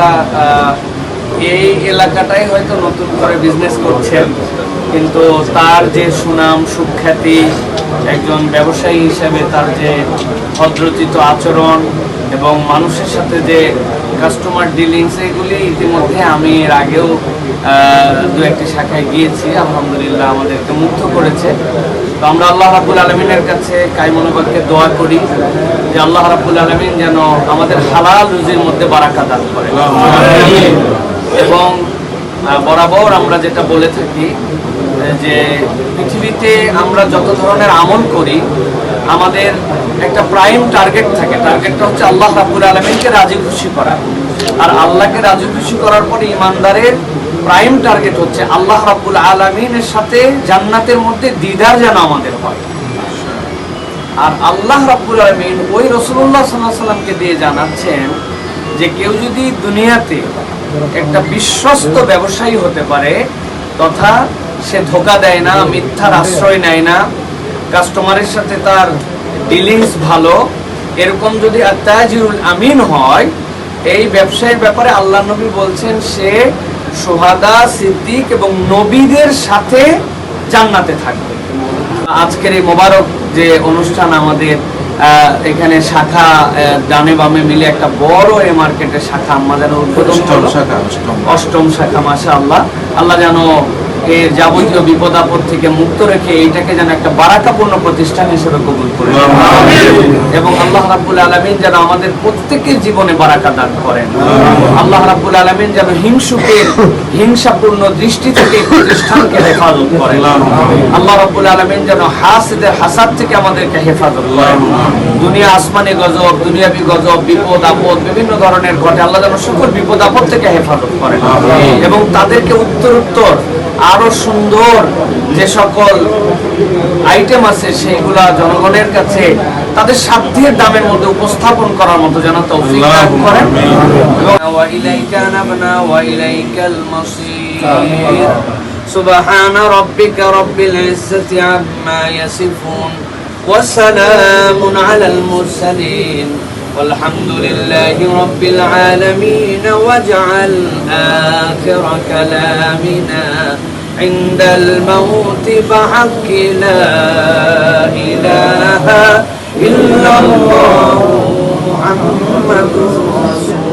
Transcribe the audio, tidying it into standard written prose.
আলহামদুলিল্লাহ এই এলাকাটাই হয়তো নতুন করে বিজনেস করছেন, কিন্তু তার যে সুনাম সুখ্যাতি, একজন ব্যবসায়ী হিসেবে তার যে ভদ্রচিত আচরণ এবং মানুষের সাথে যে কাস্টমার ডিলিংস, এগুলি ইতিমধ্যে আমি এর আগেও দু একটি শাখায় গিয়েছি। আলহামদুলিল্লাহ আমাদেরকে মুগ্ধ করেছে। তো আমরা আল্লাহ রাব্বুল আলামিনের কাছে কায়মনোবাক্যে দোয়া করি যে আল্লাহ রাব্বুল আলামিন যেন আমাদের হালাল রুজির মধ্যে বারাকা দান করে। এবং বরাবর আমরা যেটা বলে থাকি যে পৃথিবীতে আমরা যত ধরনের আমল করি, আমাদের একটা প্রাইম টার্গেট থাকে। টার্গেটটা হচ্ছে আল্লাহ রাব্বুল আলামিনকে রাজি খুশি করা। আর আল্লাহকে রাজি খুশি করার পরে ইমানদারের প্রাইম টার্গেট হচ্ছে আল্লাহ রাব্বুল আলামিনের সাথে জান্নাতের মধ্যে দিদার যেন আমাদের হয়। আর আল্লাহ রাব্বুল আলামিন ওই রাসূলুল্লাহ সাল্লাল্লাহু আলাইহি ওয়াসাল্লামকে দিয়ে জানাচ্ছেন যে কেউ যদি দুনিয়াতে একটা বিশ্বস্ত ব্যবসায়ী হতে পারে, তথা সে ধোঁকা দেয় না, মিথ্যার আশ্রয় নেয় না, কাস্টমারের সাথে তার ডিলিংস ভালো, এরকম যদি আত্তাজিরুল আমিন হয়, এই ব্যবসায়ের ব্যাপারে আল্লাহ নবী বলছেন সে শুহাদা, সিদ্দিক এবং নবীদের সাথে জান্নাতে থাকবে। আজকের এই মোবারক যে অনুষ্ঠান, আমাদের এখানে শাখা ডানে বামে মিলে একটা বড় এই মার্কেটের শাখা আমাদের উদ্বোধন হলো, অষ্টম শাখা। মাশাআল্লাহ, আল্লাহ যেন এর যাবতীয় বিপদ আপদ থেকে মুক্ত রেখে এইটাকে যেন একটা বারাকাপূর্ণ প্রতিষ্ঠান হিসেবে কবুল করে, এবং আল্লাহ রাব্বুল আলামিন যেন আমাদের প্রত্যেকের জীবনে বারাকা দান করেন। আল্লাহ রাব্বুল আলামিন যেন হিংসুকের হিংসাপূর্ণ দৃষ্টি থেকে প্রতিষ্ঠানকে হেফাজত করেন। আল্লাহ রাব্বুল আলামিন যেন হাসিদের হাসাদ থেকে আমাদেরকে হেফাজত করেন। দুনিয়া আসমানি গজব, দুনিয়াবি গজব, বিপদ আপদ বিভিন্ন ধরনের ঘটে, আল্লাহ যেন সকল বিপদ আপদ থেকে হেফাজত করেন এবং তাদেরকে উত্তর আরো সুন্দর যে সকল আইটেম আছে সেগুলা জনগণের কাছে তাদের সাধ্যের দামের মধ্যে উপস্থাপন করার মতো যেন তৌফিক দান করেন। ওয়া ইলাইকা নাবনা ওয়া ইলাইকাল মাসির। সুবহানা রাব্বিকা রাব্বিল ইজ্জাতি আম্মা ইয়াসিফুন ওয়া সালামুন আলাল মুরসালিন والحمد لله رب العالمين واجعل آخر كلامنا عند الموت بحق لا إله إلا الله محمد رسول